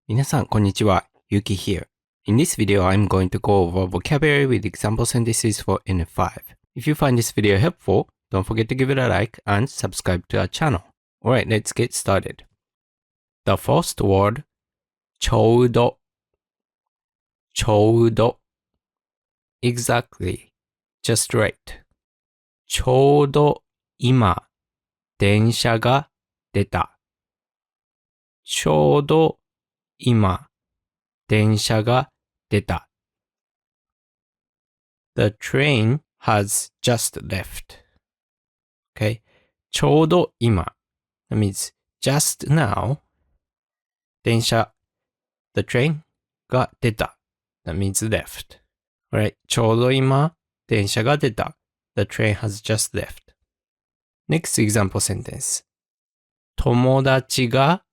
皆さん、こんにちは。Yuki here. In this video, I'm going to go over vocabulary with example sentences for N5. If you find this video helpful, don't forget to give it a like and subscribe to our channel. Alright, let's get started. The first word, ちょうど. ちょうど. Exactly. Just right. ちょうど今、電車が出た。ちょうど今、電車が出た。The train has just left. Okay? ちょうど今。That means just now. 電車。The train が出た。That means left. Alright? ちょうど今、電車が出た。The train has just left. Next example sentence. 友達が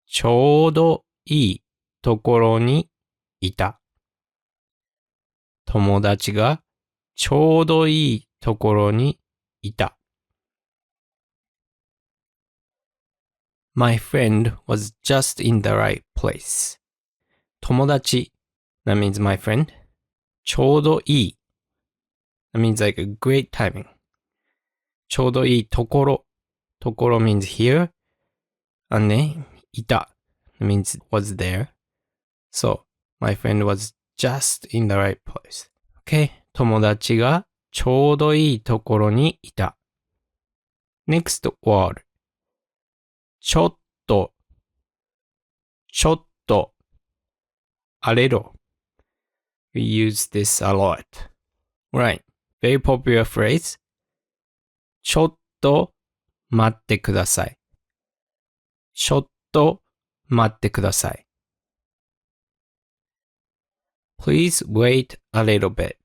ちょうどいいところにいた。友達がちょうどいいところにいた。My friend was just in the right place. 友達 That means my friend. ちょうどいい That means like a great timing. ちょうどいいところところ means here. And ね、いた That means was there. So, my friend was just in the right place. Okay? 友達がちょうどいいところにいた。Next word. ちょっと。ちょっと。あれろ。We use this a lot. Right. Very popular phrase. ちょっと待ってください。ちょっと待ってください。Please wait a little bit.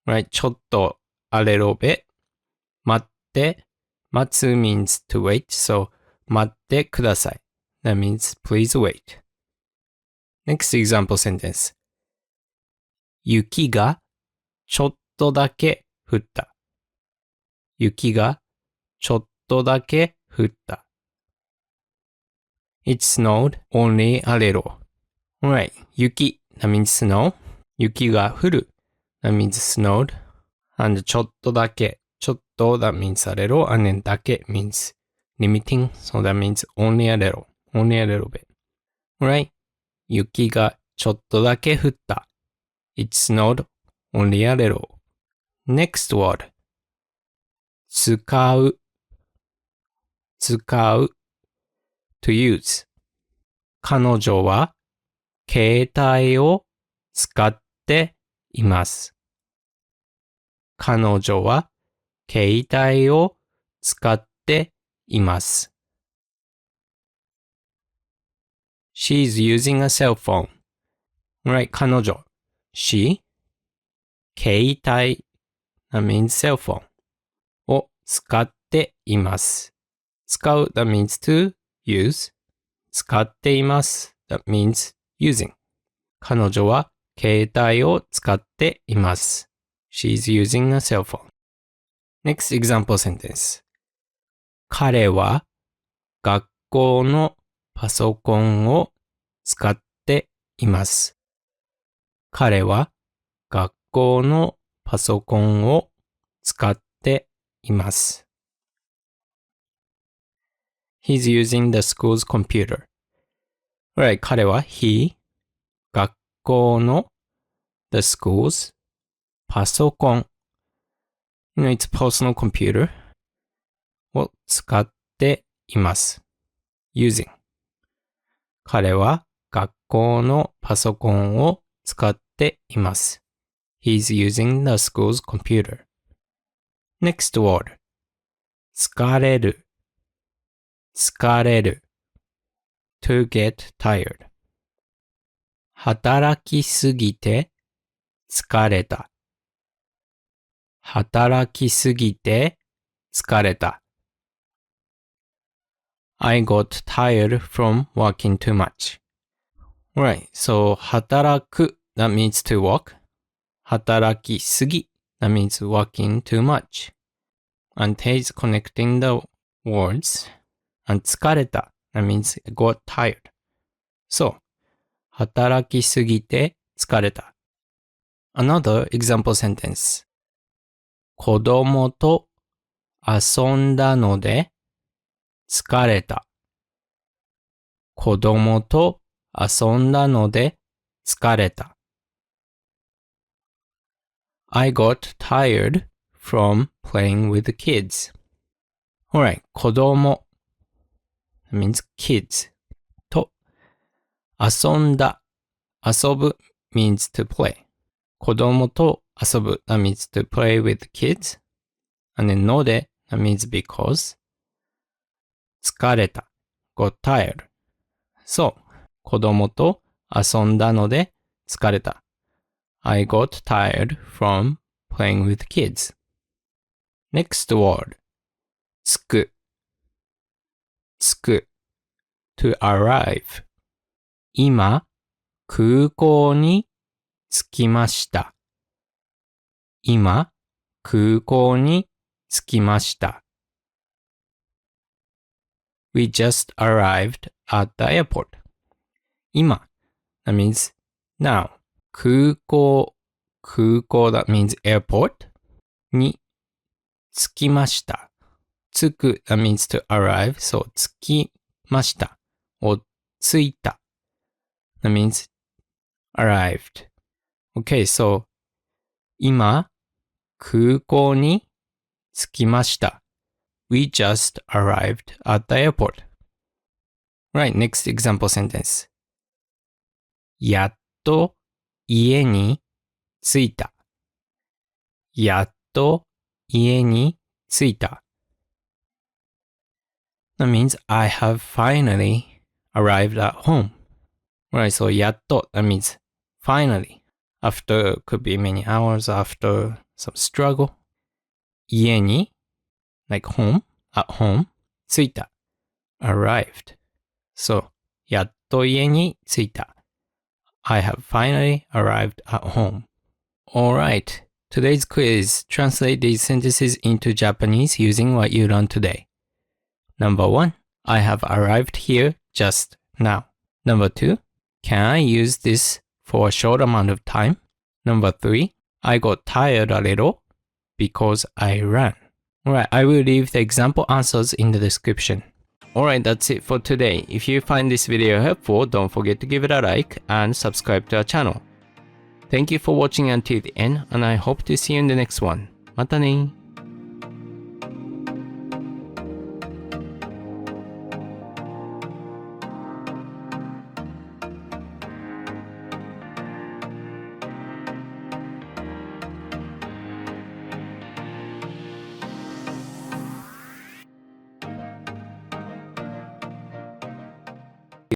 Right? ちょっと a little bit. 待って。待つ means to wait. So, 待ってください。That means please wait. Next example sentence. 雪がちょっとだけ降った。雪がちょっとだけ降った。It snowed only a little. Alright, 雪 that means snow. 雪が降る that means snowed. And ちょっとだけちょっと that means a little. And then だけ means limiting. So that means only a little. Only a little bit. Alright, 雪がちょっとだけ降った。It snowed only a little. Next word. 使う。使う。to use. 彼女は携帯を使っています。彼女は携帯を使っています。She's using a cell phone. Right, 彼女。She 携帯 that means cell phone を使っています。使う that means to use 使っています that means using 彼女は携帯を使っています She's using a cell phone. Next example sentence. 彼は学校のパソコンを使っています。彼は学校のパソコンを使っています。He's using the school's computer. Right, 彼は he 学校の the school's パソコン You know, it's personal computer を使っています。using 彼は学校のパソコンを使っています。He's using the school's computer. Next word. 疲れる。疲れる。to get tired. 働きすぎて疲れた。働きすぎて疲れた。I got tired from working too much. Right, so 働く that means to work. 働きすぎ that means working too much. And he's connecting the words. And 疲れた that means got tired. So 働きすぎて疲れた。Another example sentence. 子供と遊んだので疲れた。子供と遊んだので疲れた。I got tired from playing with the kids. Alright, 子供 that means kids と遊んだ遊ぶ means to play. 子供と遊ぶ that means to play with the kids. And then ので that means because. 疲れた got tired. そう、子供と遊んだので疲れた。I got tired from playing with kids. Next word. 着く。着く。to arrive. 今、空港に着きました。今、空港に着きました。We just arrived at the airport. 今 that means now. 空港 that means airport に着きました。着く that means to arrive. So 着きました。を着いた that means arrived. Okay, so 今空港に着きました。We just arrived at the airport. Right, next example sentence. やっと家に着いた。やっと家に着いた。That means I have finally arrived at home. Right, so やっと that means finally. After could be many hours after some struggle. 家に like home, at home, 着いた arrived. So, やっと家に着いた I have finally arrived at home. Alright, today's quiz. Translate these sentences into Japanese using what you learned today. Number 1, I have arrived here just now. Number 2, can I use this for a short amount of time? Number 3, I got tired a little because I ran. Alright, I will leave the example answers in the description. Alright, that's it for today. If you find this video helpful, don't forget to give it a like and subscribe to our channel. Thank you for watching until the end, and I hope to see you in the next one. またね。